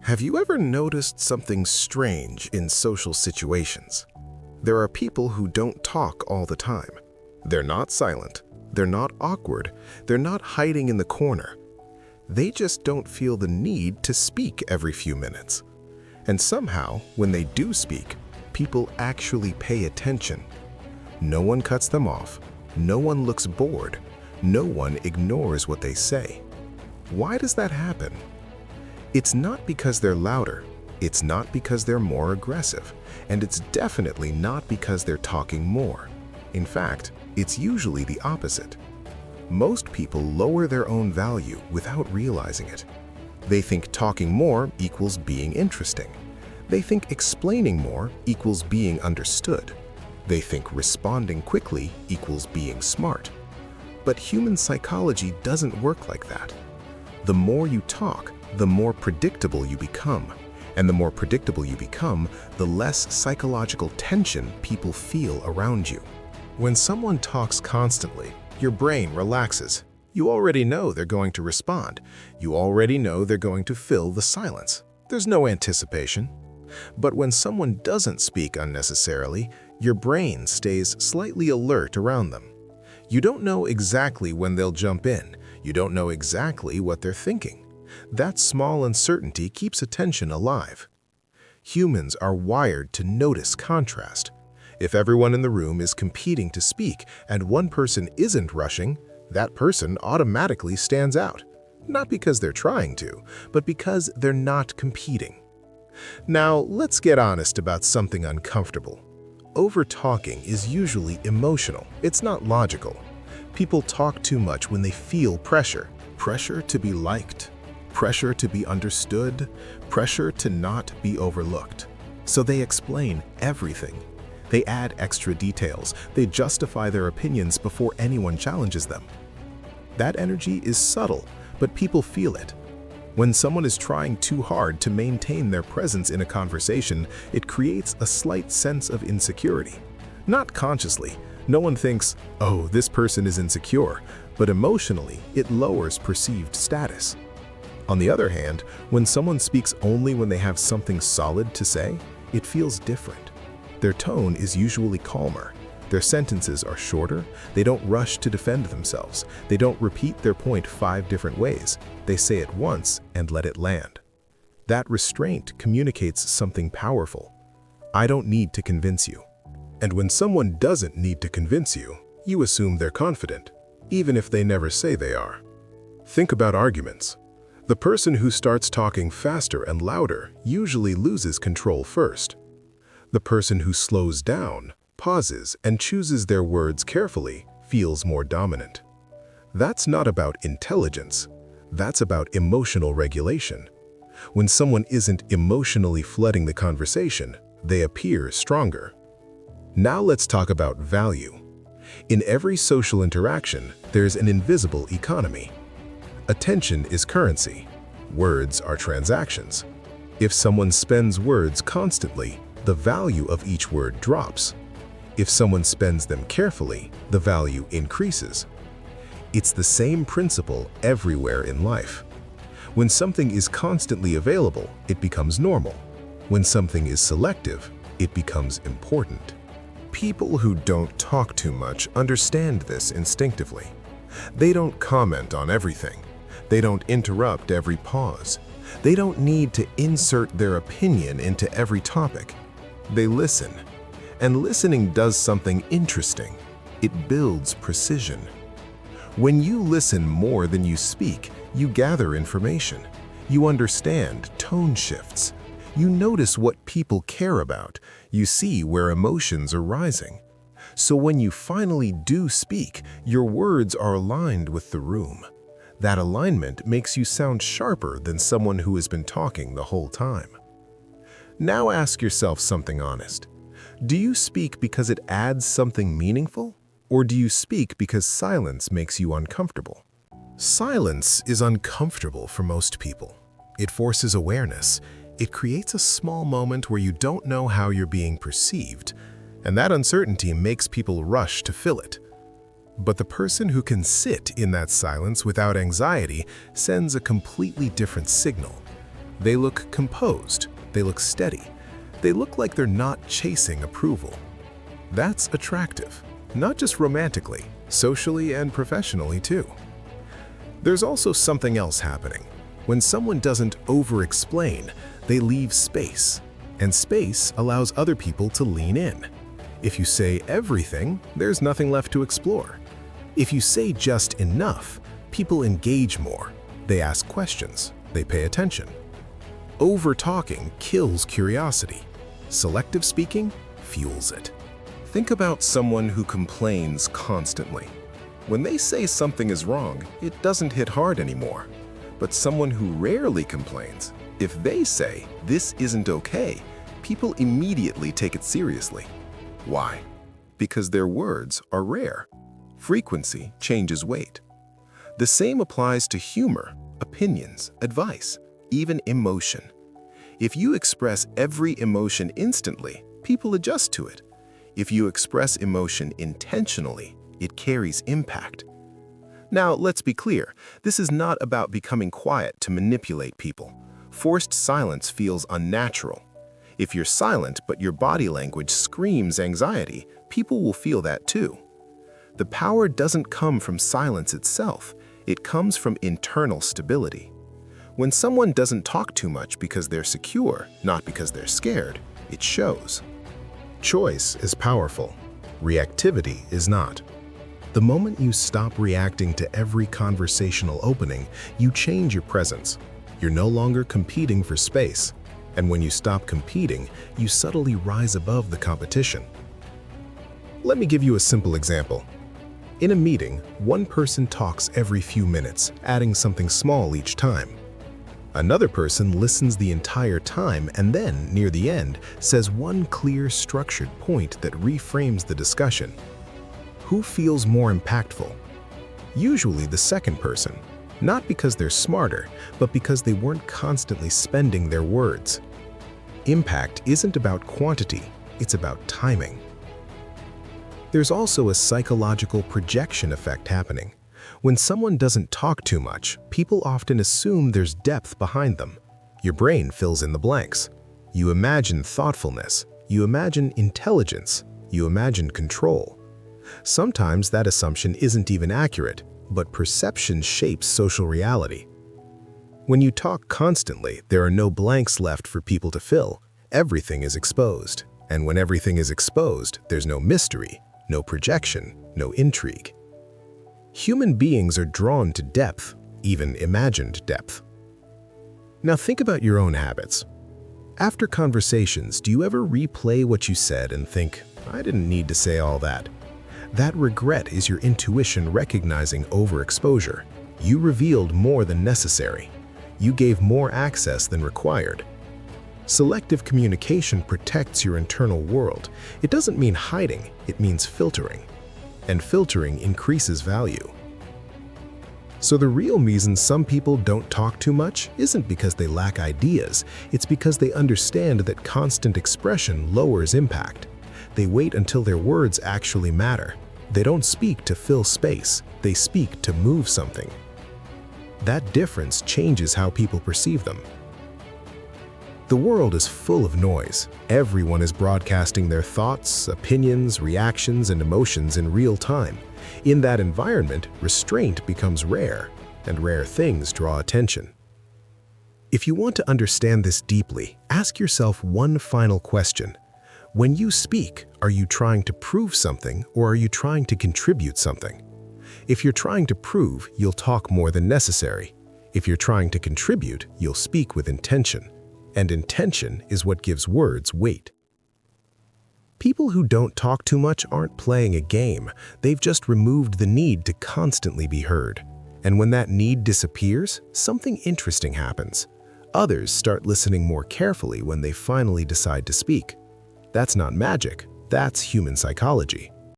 Have you ever noticed something strange in social situations? There are people who don't talk all the time. They're not silent. They're not awkward. They're not hiding in the corner. They just don't feel the need to speak every few minutes. And somehow, when they do speak, people actually pay attention. No one cuts them off. No one looks bored. No one ignores what they say. Why does that happen? It's not because they're louder. It's not because they're more aggressive. And it's definitely not because they're talking more. In fact, it's usually the opposite. Most people lower their own value without realizing it. They think talking more equals being interesting. They think explaining more equals being understood. They think responding quickly equals being smart. But human psychology doesn't work like that. The more you talk, the more predictable you become. And the more predictable you become, the less psychological tension people feel around you. When someone talks constantly, your brain relaxes. You already know they're going to respond. You already know they're going to fill the silence. There's no anticipation. But when someone doesn't speak unnecessarily, your brain stays slightly alert around them. You don't know exactly when they'll jump in. You don't know exactly what they're thinking. That small uncertainty keeps attention alive. Humans are wired to notice contrast. If everyone in the room is competing to speak and one person isn't rushing, that person automatically stands out. Not because they're trying to, but because they're not competing. Now, let's get honest about something uncomfortable. Over-talking is usually emotional. It's not logical. People talk too much when they feel pressure. Pressure to be liked. Pressure to be understood. Pressure to not be overlooked. So they explain everything. They add extra details. They justify their opinions before anyone challenges them. That energy is subtle, but people feel it. When someone is trying too hard to maintain their presence in a conversation, it creates a slight sense of insecurity. Not consciously. No one thinks, "Oh, this person is insecure," but emotionally, it lowers perceived status. On the other hand, when someone speaks only when they have something solid to say, it feels different. Their tone is usually calmer. Their sentences are shorter. They don't rush to defend themselves. They don't repeat their point 5 different ways. They say it once and let it land. That restraint communicates something powerful. I don't need to convince you. And when someone doesn't need to convince you, you assume they're confident, even if they never say they are. Think about arguments. The person who starts talking faster and louder usually loses control first. The person who slows down, pauses, and chooses their words carefully feels more dominant. That's not about intelligence. That's about emotional regulation. When someone isn't emotionally flooding the conversation, they appear stronger. Now let's talk about value. In every social interaction, there's an invisible economy. Attention is currency. Words are transactions. If someone spends words constantly, the value of each word drops. If someone spends them carefully, the value increases. It's the same principle everywhere in life. When something is constantly available, it becomes normal. When something is selective, it becomes important. People who don't talk too much understand this instinctively. They don't comment on everything. They don't interrupt every pause. They don't need to insert their opinion into every topic. They listen. And listening does something interesting. It builds precision. When you listen more than you speak, you gather information. You understand tone shifts. You notice what people care about. You see where emotions are rising. So when you finally do speak, your words are aligned with the room. That alignment makes you sound sharper than someone who has been talking the whole time. Now ask yourself something honest. Do you speak because it adds something meaningful? Or do you speak because silence makes you uncomfortable? Silence is uncomfortable for most people. It forces awareness. It creates a small moment where you don't know how you're being perceived, and that uncertainty makes people rush to fill it. But the person who can sit in that silence without anxiety sends a completely different signal. They look composed. They look steady. They look like they're not chasing approval. That's attractive, not just romantically, socially and professionally too. There's also something else happening. When someone doesn't over-explain, they leave space, and space allows other people to lean in. If you say everything, there's nothing left to explore. If you say just enough, people engage more. They ask questions. They pay attention. Over-talking kills curiosity. Selective speaking fuels it. Think about someone who complains constantly. When they say something is wrong, it doesn't hit hard anymore. But someone who rarely complains, if they say, "This isn't okay," people immediately take it seriously. Why? Because their words are rare. Frequency changes weight. The same applies to humor, opinions, advice, even emotion. If you express every emotion instantly, people adjust to it. If you express emotion intentionally, it carries impact. Now, let's be clear, this is not about becoming quiet to manipulate people. Forced silence feels unnatural. If you're silent but your body language screams anxiety, people will feel that too. The power doesn't come from silence itself, it comes from internal stability. When someone doesn't talk too much because they're secure, not because they're scared, it shows. Choice is powerful. Reactivity is not. The moment you stop reacting to every conversational opening, you change your presence. You're no longer competing for space. And when you stop competing, you subtly rise above the competition. Let me give you a simple example. In a meeting, one person talks every few minutes, adding something small each time. Another person listens the entire time and then, near the end, says one clear, structured point that reframes the discussion. Who feels more impactful? Usually the second person, not because they're smarter, but because they weren't constantly spending their words. Impact isn't about quantity, it's about timing. There's also a psychological projection effect happening. When someone doesn't talk too much, people often assume there's depth behind them. Your brain fills in the blanks. You imagine thoughtfulness, you imagine intelligence, you imagine control. Sometimes that assumption isn't even accurate, but perception shapes social reality. When you talk constantly, there are no blanks left for people to fill. Everything is exposed. And when everything is exposed, there's no mystery, no projection, no intrigue. Human beings are drawn to depth, even imagined depth. Now think about your own habits. After conversations, do you ever replay what you said and think, "I didn't need to say all that"? That regret is your intuition recognizing overexposure. You revealed more than necessary. You gave more access than required. Selective communication protects your internal world. It doesn't mean hiding, it means filtering. And filtering increases value. So the real reason some people don't talk too much isn't because they lack ideas, it's because they understand that constant expression lowers impact. They wait until their words actually matter. They don't speak to fill space, they speak to move something. That difference changes how people perceive them. The world is full of noise. Everyone is broadcasting their thoughts, opinions, reactions, and emotions in real time. In that environment, restraint becomes rare, and rare things draw attention. If you want to understand this deeply, ask yourself one final question. When you speak, are you trying to prove something or are you trying to contribute something? If you're trying to prove, you'll talk more than necessary. If you're trying to contribute, you'll speak with intention. And intention is what gives words weight. People who don't talk too much aren't playing a game. They've just removed the need to constantly be heard. And when that need disappears, something interesting happens. Others start listening more carefully when they finally decide to speak. That's not magic, that's human psychology.